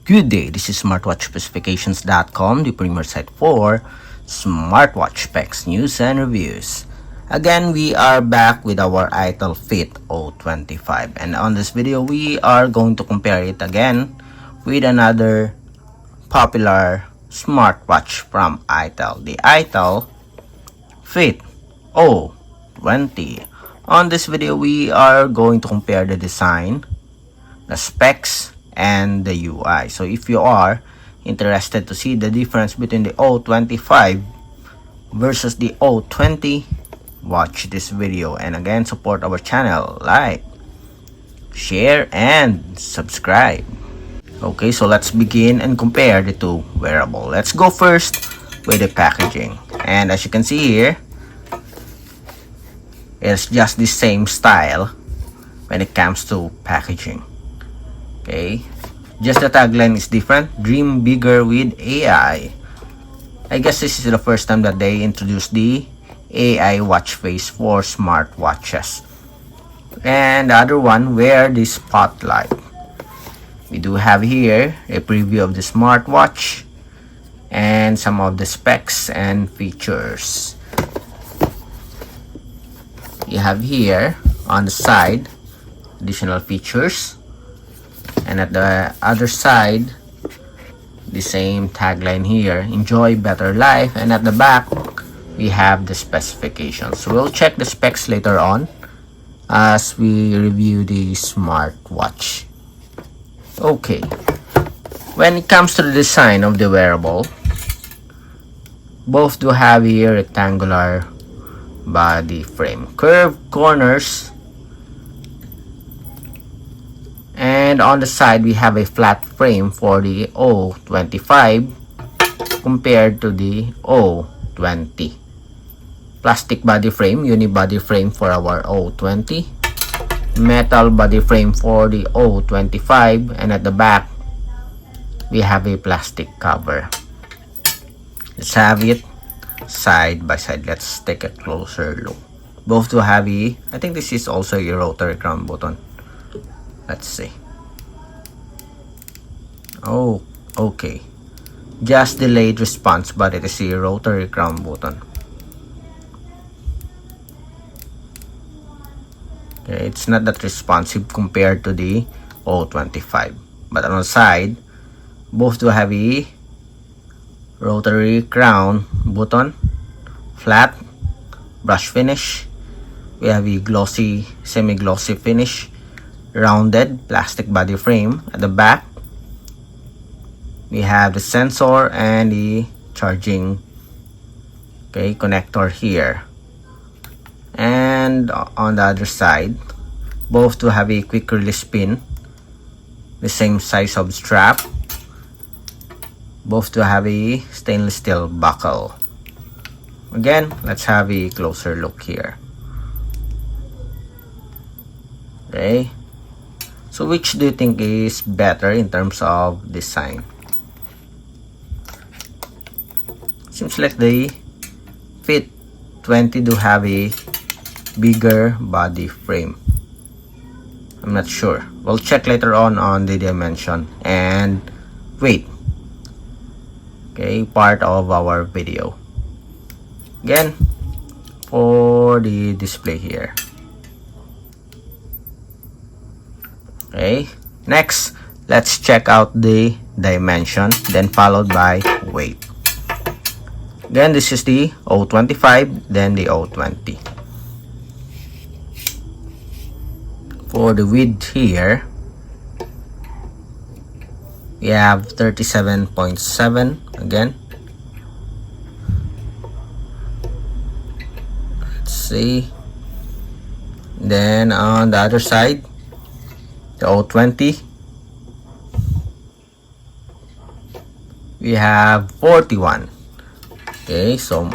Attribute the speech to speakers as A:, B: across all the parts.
A: Good day, this is smartwatchspecifications.com, the premier site for smartwatch specs, news, and reviews. Again, we are back with our Itel Fit O25, and on this video, we are going to compare it again with another popular smartwatch from Itel, the Itel Fit O20. On this video, we are going to compare the design, the specs, and the UI. So if you are interested to see the difference between the O25 versus the O20, watch this video, and again, support our channel, like, share, and subscribe. Okay, so let's begin and compare the two wearable. Let's go first with the packaging, and as you can see here, it's just the same style when it comes to packaging. Okay, just the tagline is different. Dream bigger with AI. I guess this is the first time that they introduced the AI watch face for smartwatches. And the other one, wear the spotlight. We do have here a preview of the smartwatch and some of the specs and features. You have here on the side additional features, and at the other side the same tagline here, enjoy better life, and at the back we have the specifications. We'll check the specs later on as we review the smartwatch. Okay, when it comes to the design of the wearable, both do have here rectangular body frame, curved corners, and on the side we have a flat frame for the O25 compared to the O20. Plastic body frame, unibody frame for our O20, metal body frame for the O25, and at the back we have a plastic cover. Let's have it side by side. Let's take a closer look. Both do have I think this is also a rotary crown button. Let's see. Oh, okay. Just delayed response, but it is a rotary crown button. Okay, it's not that responsive compared to the O25. But on the side, both do have a rotary crown button, flat, brush finish. We have a glossy, semi-glossy finish, rounded plastic body frame. At the back we have the sensor and the charging connector here, and on the other side both do have a quick release pin, the same size of strap. Both do have a stainless steel buckle. Again, let's have a closer look here. Okay, so which do you think is better in terms of design? Seems like the Fit 20 do have a bigger body frame. I'm not sure. We'll check later on the dimension and weight. Okay, part of our video. Again, for the display here. Okay, next let's check out the dimension, then followed by weight. Again, this is the O25, then the O20. For the width here, we have 37.7 again. Let's see. Then on the other side, the O20, we have 41. Okay, so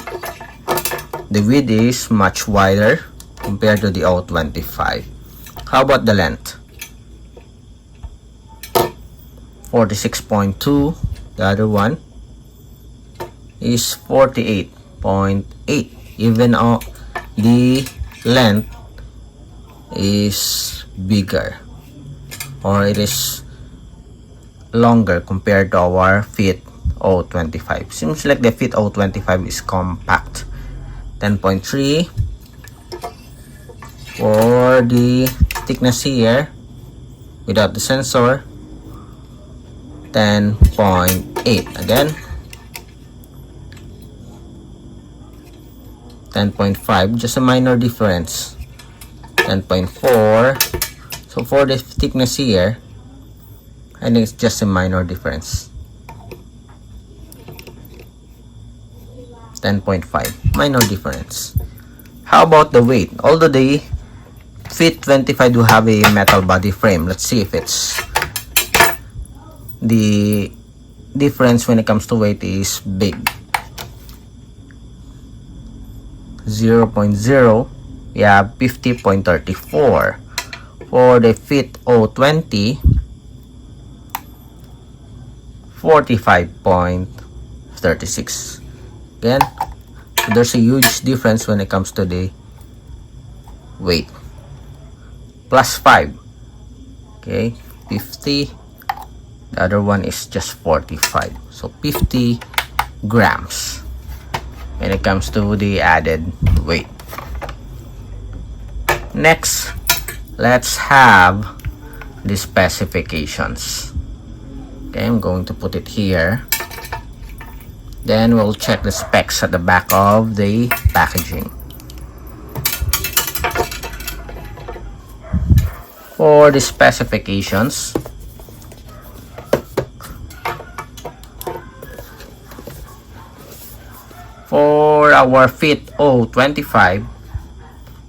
A: the width is much wider compared to the O25. How about the length? 46.2. The other one is 48.8. Even the length is bigger, or it is longer compared to our Fit O25. Seems like the Fit O25 is compact. 10.3 for the thickness here without the sensor. 10.8 again. 10.5, just a minor difference. 10.4. So for the thickness here, I think it's just a minor difference. 10.5, minor difference. How about the weight? Although the Fit 25 do have a metal body frame, let's see if it's the difference when it comes to weight is big. 0.0, we have 50.34. For the Fit O20, 45.36. Again, so there's a huge difference when it comes to the weight. Plus 5. Okay, 50. The other one is just 45. So 50 grams when it comes to the added weight. Next, let's have the specifications. Okay, I'm going to put it here. Then we'll check the specs at the back of the packaging. For the specifications, for our Fit O25,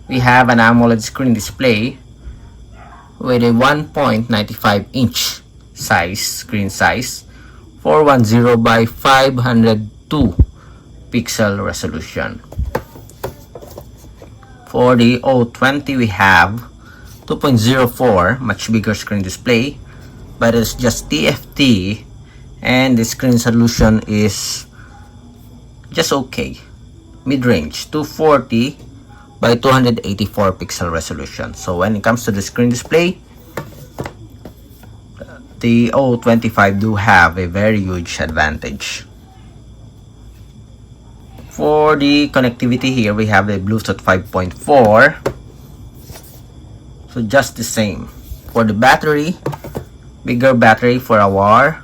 A: we have an AMOLED screen display with a 1.95 inch screen size, 410 by 502 pixel resolution. For the O20, we have 2.04, much bigger screen display, but it's just TFT, and the screen resolution is just okay, mid-range, 240 by 284 pixel resolution. So when it comes to the screen display, the O25 do have a very huge advantage. For the connectivity here, we have the Bluetooth 5.4, so just the same. For the battery, bigger battery for our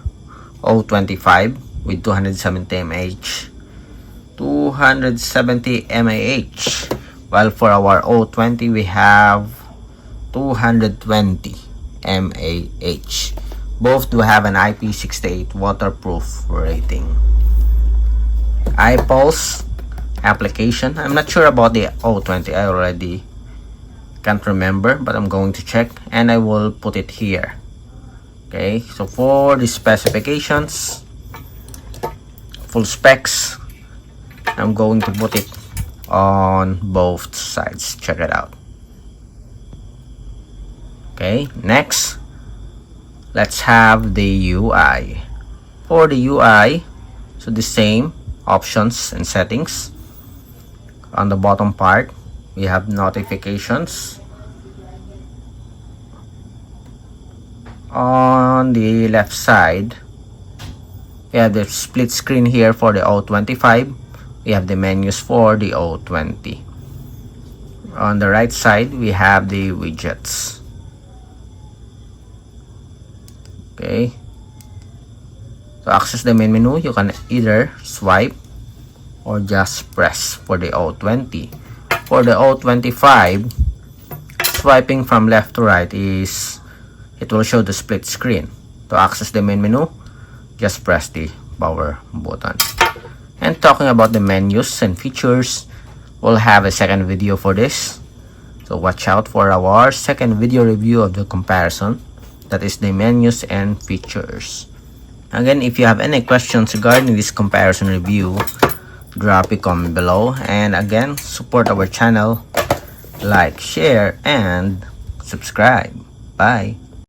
A: O25 with 270 mAh. 270 mAh, while for our O20 we have 220 mAh. Both do have an IP68 waterproof rating. iPulse application, I'm not sure about the O20, I already can't remember, but I'm going to check and I will put it here. Okay, so for the specifications, full specs, I'm going to put it on both sides. Check it out. Okay, next, let's have the UI. For the UI, so the same options and settings. On the bottom part, we have notifications. On the left side, we have the split screen here for the O25. We have the menus for the O20. On the right side, we have the widgets. Okay. To access the main menu, you can either swipe or just press for the O20. For the O25, swiping from left to right it will show the split screen. To access the main menu, just press the power button. And talking about the menus and features, we'll have a second video for this. So watch out for our second video review of the comparison. That is the menus and features. Again, if you have any questions regarding this comparison review, drop a comment below. And again, support our channel, like, share, and subscribe. Bye.